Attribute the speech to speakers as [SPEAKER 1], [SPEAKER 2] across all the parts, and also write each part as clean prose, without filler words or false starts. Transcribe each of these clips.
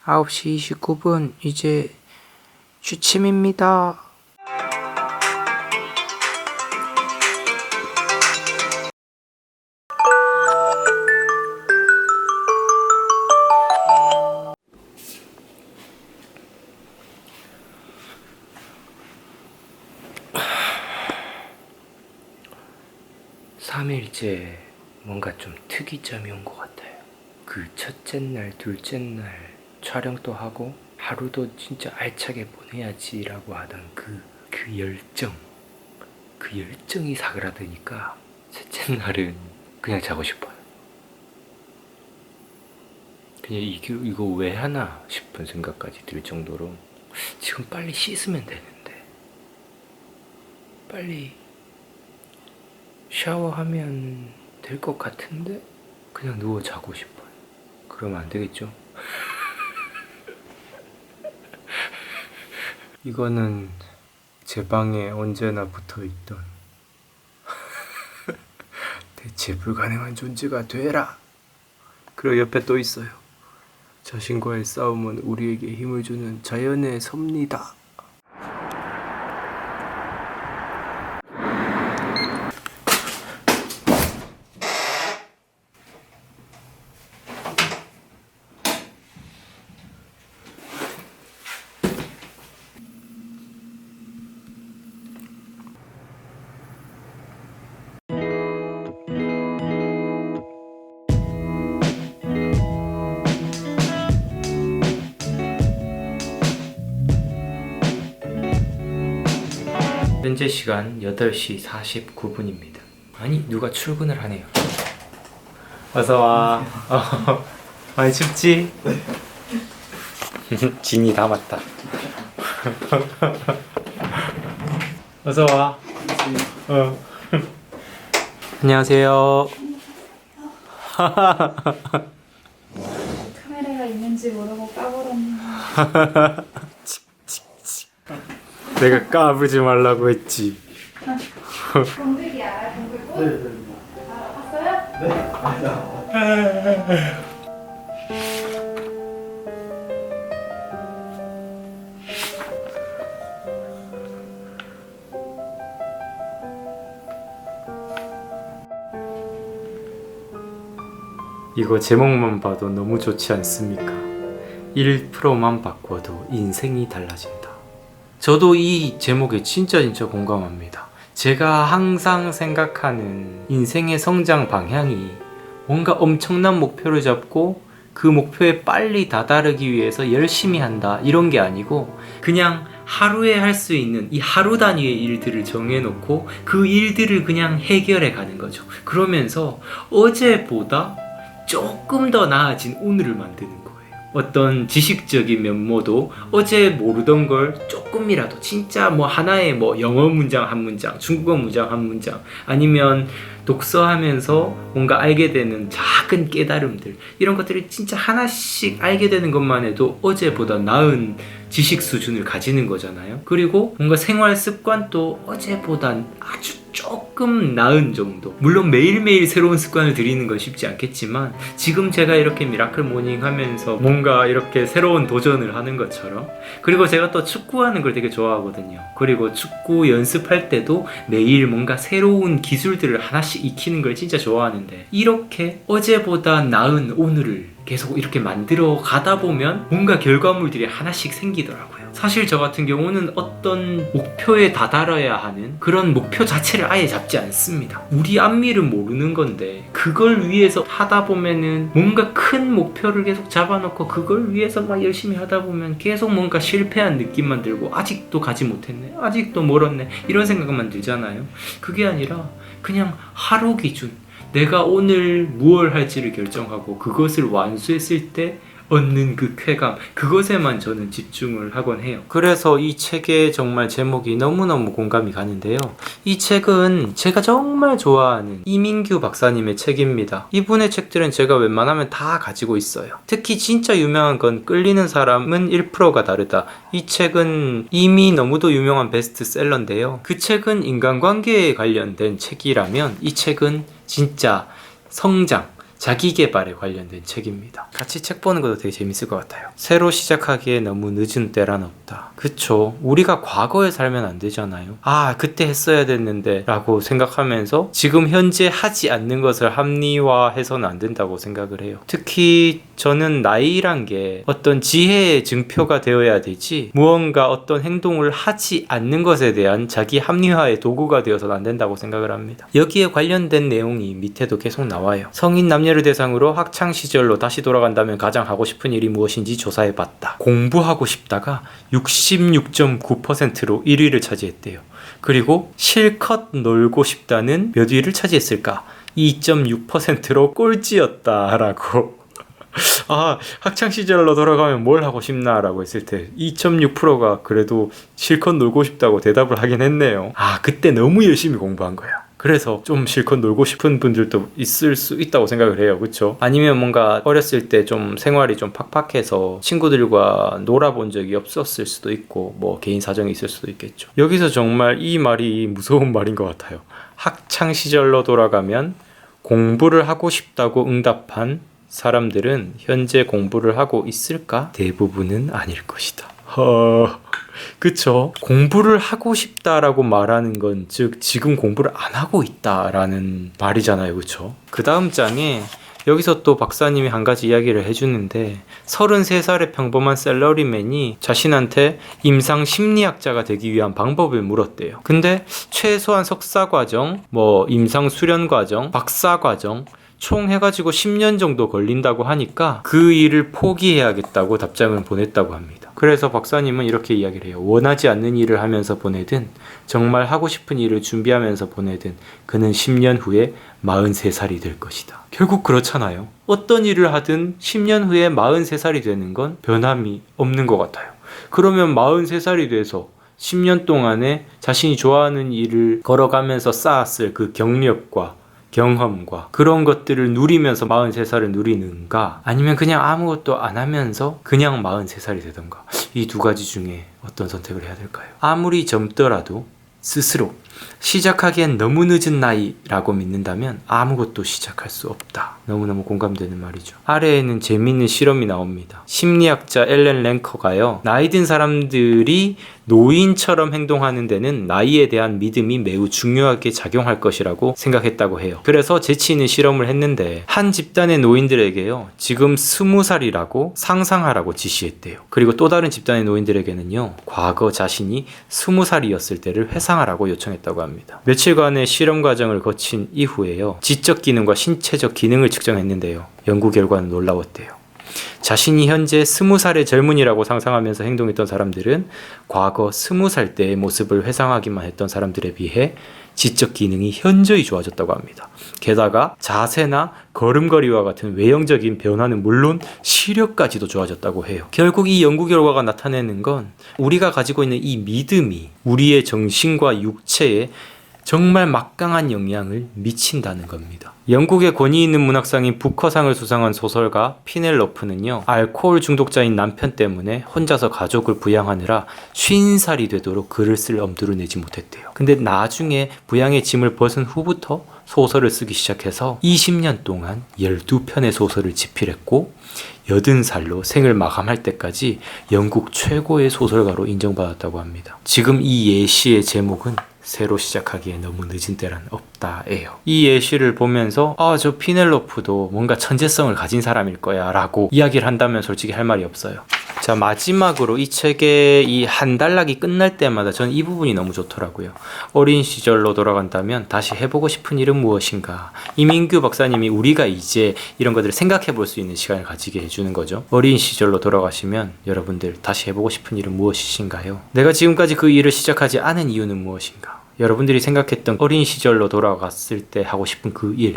[SPEAKER 1] 9시 29분 이제 취침입니다. 삼일째 뭔가 좀 특이점이 온 것 같아요. 그 첫째 날, 둘째 날 촬영도 하고 하루도 진짜 알차게 보내야지라고 하던 그 열정, 그 열정이 사그라드니까 셋째 날은 그냥 자고 싶어요. 그냥 이거 왜 하나 싶은 생각까지 들 정도로 지금 빨리 씻으면 되는데, 빨리 샤워하면 될 것 같은데 그냥 누워 자고 싶어요. 그러면 안 되겠죠? 이거는 제 방에 언제나 붙어있던 대체 불가능한 존재가 되라. 그리고 옆에 또 있어요. 자신과의 싸움은 우리에게 힘을 주는 자연의 섭니다. 현재 시간 8시 49분입니다. 아니, 누가 출근을 하네요. 어서와. 많이 춥지? 진이 담았다. 어서와. 안녕하세요.
[SPEAKER 2] 카메라가 있는지 모르고 까버렸네.
[SPEAKER 1] 내가 까부지 말라고 했지.
[SPEAKER 2] 동글이 알아? 동글꽃? 네. 알아봤어요? 네.
[SPEAKER 1] 이거 제목만 봐도 너무 좋지 않습니까? 1%만 바꿔도 인생이 달라진다. 저도 이 제목에 진짜 공감합니다. 제가 항상 생각하는 인생의 성장 방향이 뭔가 엄청난 목표를 잡고 그 목표에 빨리 다다르기 위해서 열심히 한다, 이런 게 아니고 그냥 하루에 할 수 있는 이 하루 단위의 일들을 정해놓고 그 일들을 그냥 해결해 가는 거죠. 그러면서 어제보다 조금 더 나아진 오늘을 만드는 거예요. 어떤 지식적인 면모도 어제 모르던 걸 조금이라도, 진짜 뭐 하나의 뭐 영어 문장 한 문장, 중국어 문장 한 문장, 아니면 독서하면서 뭔가 알게 되는 작은 깨달음들, 이런 것들을 진짜 하나씩 알게 되는 것만 해도 어제보다 나은 지식 수준을 가지는 거잖아요. 그리고 뭔가 생활 습관도 어제보다 아주 조금 나은 정도. 물론 매일매일 새로운 습관을 들이는 건 쉽지 않겠지만, 지금 제가 이렇게 미라클 모닝 하면서 뭔가 이렇게 새로운 도전을 하는 것처럼. 그리고 제가 또 축구하는 걸 되게 좋아하거든요. 그리고 축구 연습할 때도 매일 뭔가 새로운 기술들을 하나씩 익히는 걸 진짜 좋아하는데, 이렇게 어제보다 나은 오늘을 계속 이렇게 만들어 가다 보면 뭔가 결과물들이 하나씩 생기더라고요. 사실 저 같은 경우는 어떤 목표에 다다라야 하는 그런 목표 자체를 아예 잡지 않습니다. 우리 앞일은 모르는 건데 그걸 위해서 하다 보면은 뭔가 큰 목표를 계속 잡아놓고 그걸 위해서 막 열심히 하다 보면 계속 뭔가 실패한 느낌만 들고, 아직도 가지 못했네, 아직도 멀었네, 이런 생각만 들잖아요. 그게 아니라 그냥 하루 기준, 내가 오늘 무엇을 할지를 결정하고 그것을 완수했을 때 얻는 그 쾌감, 그것에만 저는 집중을 하곤 해요. 그래서 이 책의 정말 제목이 너무너무 공감이 가는데요. 이 책은 제가 정말 좋아하는 이민규 박사님의 책입니다. 이분의 책들은 제가 웬만하면 다 가지고 있어요. 특히 진짜 유명한 건 끌리는 사람은 1%가 다르다. 이 책은 이미 너무도 유명한 베스트셀러인데요. 그 책은 인간관계에 관련된 책이라면 이 책은 진짜 성장, 자기 개발에 관련된 책입니다. 같이 책 보는 것도 되게 재밌을 것 같아요. 새로 시작하기에 너무 늦은 때란 없다. 그쵸? 우리가 과거에 살면 안 되잖아요. 아, 그때 했어야 됐는데 라고 생각하면서 지금 현재 하지 않는 것을 합리화해서는 안 된다고 생각을 해요. 특히 저는 나이란 게 어떤 지혜의 증표가 되어야 되지, 무언가 어떤 행동을 하지 않는 것에 대한 자기 합리화의 도구가 되어서는 안 된다고 생각을 합니다. 여기에 관련된 내용이 밑에도 계속 나와요. 성인 남녀를 대상으로 학창시절로 다시 돌아간다면 가장 하고 싶은 일이 무엇인지 조사해봤다. 공부하고 싶다가 66.9%로 1위를 차지했대요. 그리고 실컷 놀고 싶다는 몇 위를 차지했을까? 2.6%로 꼴찌였다라고. 아, 학창시절로 돌아가면 뭘 하고 싶나 라고 했을 때 2.6%가 그래도 실컷 놀고 싶다고 대답을 하긴 했네요. 아, 그때 너무 열심히 공부한 거야. 그래서 좀 실컷 놀고 싶은 분들도 있을 수 있다고 생각을 해요. 그쵸? 아니면 뭔가 어렸을 때 좀 생활이 좀 팍팍해서 친구들과 놀아본 적이 없었을 수도 있고, 뭐 개인 사정이 있을 수도 있겠죠. 여기서 정말 이 말이 무서운 말인 것 같아요. 학창시절로 돌아가면 공부를 하고 싶다고 응답한 사람들은 현재 공부를 하고 있을까? 대부분은 아닐 것이다. 그쵸? 공부를 하고 싶다라고 말하는 건 즉 지금 공부를 안 하고 있다라는 말이잖아요. 그쵸? 그 다음 장에 여기서 또 박사님이 한 가지 이야기를 해주는데 33살의 평범한 샐러리맨이 자신한테 임상 심리학자가 되기 위한 방법을 물었대요. 근데 최소한 석사과정, 뭐 임상 수련과정, 박사과정 총 해가지고 10년 정도 걸린다고 하니까 그 일을 포기해야겠다고 답장을 보냈다고 합니다. 그래서 박사님은 이렇게 이야기를 해요. 원하지 않는 일을 하면서 보내든 정말 하고 싶은 일을 준비하면서 보내든 그는 10년 후에 43살이 될 것이다. 결국 그렇잖아요. 어떤 일을 하든 10년 후에 43살이 되는 건 변함이 없는 것 같아요. 그러면 43살이 돼서 10년 동안에 자신이 좋아하는 일을 걸어가면서 쌓았을 그 경력과 경험과 그런 것들을 누리면서 43살을 누리는가, 아니면 그냥 아무것도 안 하면서 그냥 43살이 되던가, 이 두 가지 중에 어떤 선택을 해야 될까요? 아무리 젊더라도 스스로 시작하기엔 너무 늦은 나이라고 믿는다면 아무것도 시작할 수 없다. 너무너무 공감되는 말이죠. 아래에는 재미있는 실험이 나옵니다. 심리학자 엘렌 랭커가요, 나이 든 사람들이 노인처럼 행동하는 데는 나이에 대한 믿음이 매우 중요하게 작용할 것이라고 생각했다고 해요. 그래서 재치 있는 실험을 했는데 한 집단의 노인들에게요, 지금 20살이라고 상상하라고 지시했대요. 그리고 또 다른 집단의 노인들에게는요, 과거 자신이 20살이었을 때를 회상하라고 요청했다고 합니다. 며칠간의 실험 과정을 거친 이후에요, 지적 기능과 신체적 기능을 측정했는데요, 연구 결과는 놀라웠대요. 자신이 현재 20살의 젊은이라고 상상하면서 행동했던 사람들은 과거 20살 때의 모습을 회상하기만 했던 사람들에 비해 지적 기능이 현저히 좋아졌다고 합니다. 게다가 자세나 걸음걸이와 같은 외형적인 변화는 물론 시력까지도 좋아졌다고 해요. 결국 이 연구 결과가 나타내는 건 우리가 가지고 있는 이 믿음이 우리의 정신과 육체에 정말 막강한 영향을 미친다는 겁니다. 영국의 권위 있는 문학상인 부커상을 수상한 소설가 피넬로프는요, 알코올 중독자인 남편 때문에 혼자서 가족을 부양하느라 50살이 되도록 글을 쓸 엄두를 내지 못했대요. 근데 나중에 부양의 짐을 벗은 후부터 소설을 쓰기 시작해서 20년 동안 12편의 소설을 집필했고 80살로 생을 마감할 때까지 영국 최고의 소설가로 인정받았다고 합니다. 지금 이 예시의 제목은 새로 시작하기에 너무 늦은 때란 없다예요. 이 예시를 보면서 저 피넬로프도 뭔가 천재성을 가진 사람일 거야 라고 이야기를 한다면 솔직히 할 말이 없어요. 자, 마지막으로 이 책의 이 한 단락이 끝날 때마다 저는 이 부분이 너무 좋더라고요. 어린 시절로 돌아간다면 다시 해보고 싶은 일은 무엇인가. 이민규 박사님이 우리가 이제 이런 것들을 생각해 볼 수 있는 시간을 가지게 해주는 거죠. 어린 시절로 돌아가시면 여러분들 다시 해보고 싶은 일은 무엇이신가요? 내가 지금까지 그 일을 시작하지 않은 이유는 무엇인가? 여러분들이 생각했던 어린 시절로 돌아갔을 때 하고 싶은 그 일,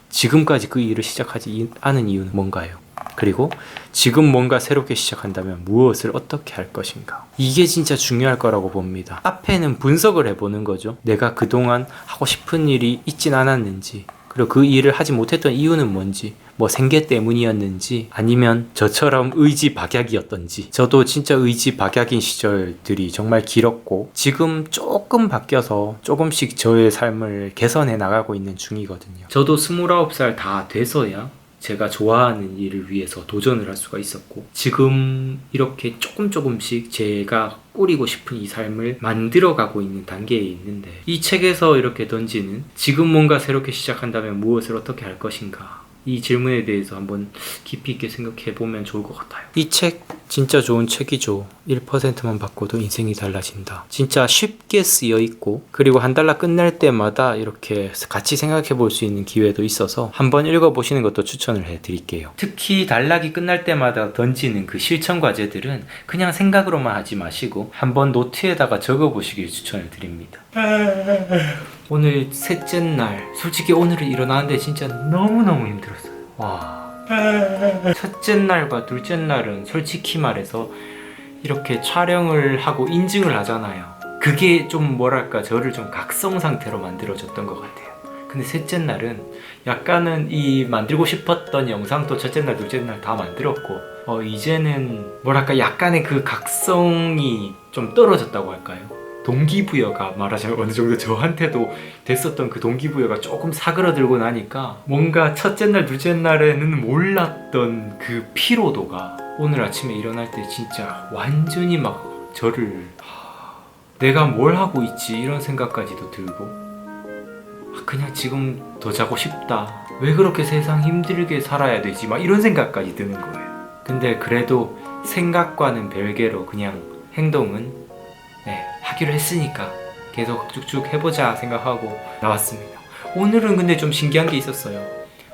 [SPEAKER 1] 지금까지 그 일을 시작하지 않은 이유는 뭔가요? 그리고 지금 뭔가 새롭게 시작한다면 무엇을 어떻게 할 것인가? 이게 진짜 중요할 거라고 봅니다. 앞에는 분석을 해보는 거죠. 내가 그동안 하고 싶은 일이 있진 않았는지, 그리고 그 일을 하지 못했던 이유는 뭔지, 뭐 생계 때문이었는지 아니면 저처럼 의지 박약이었던지. 저도 진짜 의지 박약인 시절들이 정말 길었고 지금 조금 바뀌어서 조금씩 저의 삶을 개선해 나가고 있는 중이거든요. 저도 29살 다 돼서야 제가 좋아하는 일을 위해서 도전을 할 수가 있었고 지금 이렇게 조금씩 제가 꾸리고 싶은 이 삶을 만들어가고 있는 단계에 있는데, 이 책에서 이렇게 던지는 지금 뭔가 새롭게 시작한다면 무엇을 어떻게 할 것인가, 이 질문에 대해서 한번 깊이 있게 생각해 보면 좋을 것 같아요. 이 책 진짜 좋은 책이죠. 1%만 바꿔도 인생이 달라진다. 진짜 쉽게 쓰여 있고, 그리고 한 달러 끝날 때마다 이렇게 같이 생각해 볼 수 있는 기회도 있어서 한번 읽어보시는 것도 추천을 해드릴게요. 특히 단락이 끝날 때마다 던지는 그 실천 과제들은 그냥 생각으로만 하지 마시고 한번 노트에다가 적어보시길 추천을 드립니다. 오늘 셋째 날, 솔직히 오늘은 일어나는데 진짜 너무너무 힘들었어요. 와. 첫째 날과 둘째 날은 솔직히 말해서 이렇게 촬영을 하고 인증을 하잖아요. 그게 좀 뭐랄까 저를 좀 각성 상태로 만들어줬던 것 같아요. 근데 셋째 날은 약간은 이 만들고 싶었던 영상도 첫째 날, 둘째 날 다 만들었고 이제는 뭐랄까 약간의 그 각성이 좀 떨어졌다고 할까요? 동기부여가 말하자면 어느 정도 저한테도 됐었던 그 동기부여가 조금 사그러들고 나니까 뭔가 첫째 날, 둘째 날에는 몰랐던 그 피로도가 오늘 아침에 일어날 때 진짜 완전히 막 저를 내가 뭘 하고 있지 이런 생각까지도 들고 그냥 지금 더 자고 싶다. 왜 그렇게 세상 힘들게 살아야 되지? 막 이런 생각까지 드는 거예요. 근데 그래도 생각과는 별개로 그냥 행동은 하기로 했으니까 계속 쭉쭉 해보자 생각하고 나왔습니다. 오늘은 근데 좀 신기한 게 있었어요.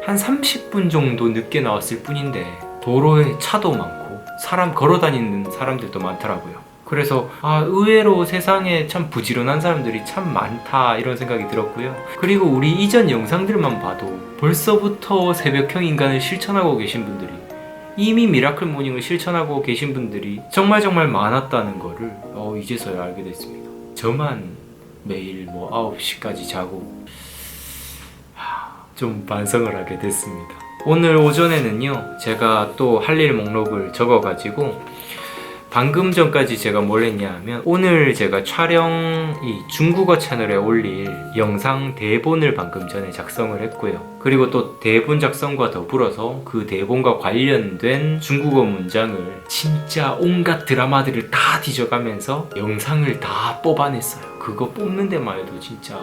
[SPEAKER 1] 한 30분 정도 늦게 나왔을 뿐인데 도로에 차도 많고 사람 걸어다니는 사람들도 많더라고요. 그래서 의외로 세상에 참 부지런한 사람들이 참 많다 이런 생각이 들었고요. 그리고 우리 이전 영상들만 봐도 벌써부터 새벽형 인간을 실천하고 계신 분들이, 이미 미라클 모닝을 실천하고 계신 분들이 정말 많았다는 거를 이제서야 알게 됐습니다. 저만 매일 9시까지 자고 좀 반성을 하게 됐습니다. 오늘 오전에는요 제가 또 할 일 목록을 적어가지고 방금 전까지 제가 뭘 했냐 하면 오늘 제가 촬영 이 중국어 채널에 올릴 영상 대본을 방금 전에 작성을 했고요. 그리고 또 대본 작성과 더불어서 그 대본과 관련된 중국어 문장을 진짜 온갖 드라마들을 다 뒤져가면서 영상을 다 뽑아냈어요. 그거 뽑는 데만 해도 진짜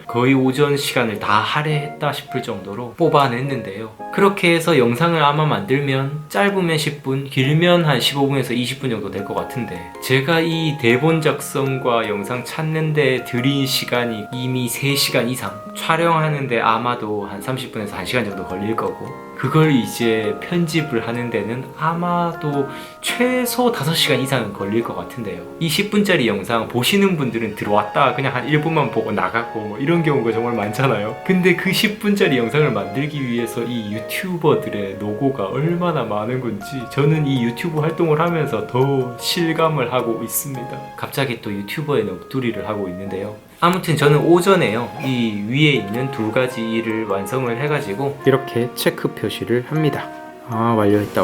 [SPEAKER 1] 거의 오전 시간을 다 할애했다 싶을 정도로 뽑아냈는데요. 그렇게 해서 영상을 아마 만들면 짧으면 10분, 길면 한 15분에서 20분 정도 될 것 같은데, 제가 이 대본 작성과 영상 찾는 데 들인 시간이 이미 3시간 이상, 촬영하는데 아마도 한 30분에서 1시간 정도 걸릴 거고, 그걸 이제 편집을 하는 데는 아마도 최소 5시간 이상은 걸릴 것 같은데요. 이 10분짜리 영상 보시는 분들은 들어왔다 그냥 한 1분만 보고 나가고 이런 경우가 정말 많잖아요. 근데 그 10분짜리 영상을 만들기 위해서 이 유튜버들의 노고가 얼마나 많은 건지 저는 이 유튜브 활동을 하면서 더 실감을 하고 있습니다. 갑자기 또 유튜버의 넋두리를 하고 있는데요. 아무튼 저는 오전에요 이 위에 있는 2가지 일을 완성을 해가지고 이렇게 체크 표시를 합니다. 완료했다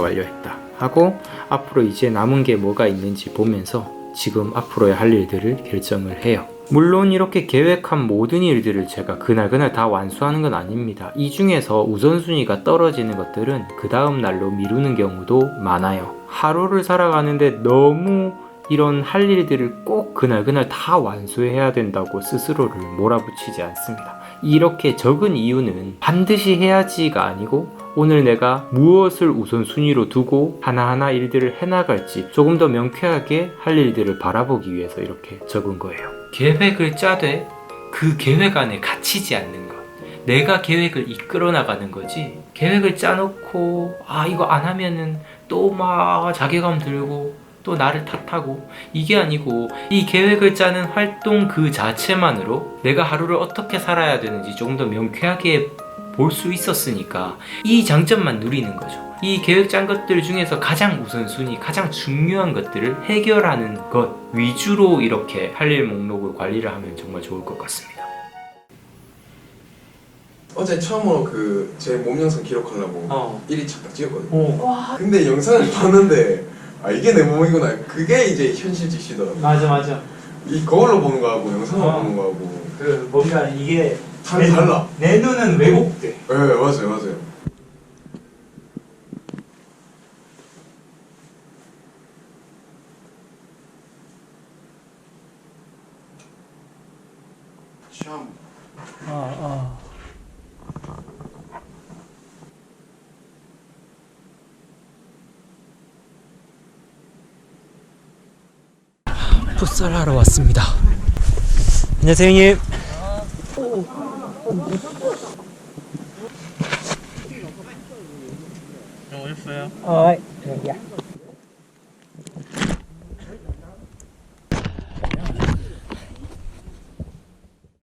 [SPEAKER 1] 하고 앞으로 이제 남은 게 뭐가 있는지 보면서 지금 앞으로의 할 일들을 결정을 해요. 물론 이렇게 계획한 모든 일들을 제가 그날 다 완수하는 건 아닙니다. 이 중에서 우선순위가 떨어지는 것들은 그 다음 날로 미루는 경우도 많아요. 하루를 살아가는데 너무 이런 할 일들을 꼭 그날 다 완수해야 된다고 스스로를 몰아붙이지 않습니다. 이렇게 적은 이유는 반드시 해야지가 아니고 오늘 내가 무엇을 우선순위로 두고 하나하나 일들을 해나갈지 조금 더 명쾌하게 할 일들을 바라보기 위해서 이렇게 적은 거예요. 계획을 짜되 그 계획 안에 갇히지 않는 것, 내가 계획을 이끌어 나가는 거지, 계획을 짜놓고 이거 안 하면은 또 막 자괴감 들고 또 나를 탓하고, 이게 아니고 이 계획을 짜는 활동 그 자체만으로 내가 하루를 어떻게 살아야 되는지 조금 더 명쾌하게 볼 수 있었으니까 이 장점만 누리는 거죠. 이 계획 짠 것들 중에서 가장 우선순위, 가장 중요한 것들을 해결하는 것 위주로 이렇게 할 일 목록을 관리를 하면 정말 좋을 것 같습니다.
[SPEAKER 3] 어제 처음으로 그 제 몸 영상 기록하려고
[SPEAKER 1] 어.
[SPEAKER 3] 1위차 딱 찍었거든요.
[SPEAKER 1] 오.
[SPEAKER 3] 근데 영상을 봤는데 아 이게 내 몸이구나. 그게 이제 현실 지시더라고요.
[SPEAKER 1] 맞아.
[SPEAKER 3] 이 거울로 보는 거하고 영상으로
[SPEAKER 1] 어.
[SPEAKER 3] 보는 거하고
[SPEAKER 1] 그 뭔가 이게
[SPEAKER 3] 참 달라.
[SPEAKER 1] 내 눈은 왜곡돼.
[SPEAKER 3] 네 맞아요. 참.
[SPEAKER 1] 풋살 하러 왔습니다. 안녕하세요, 형님. 오셨어요?
[SPEAKER 4] Rồi, dạ.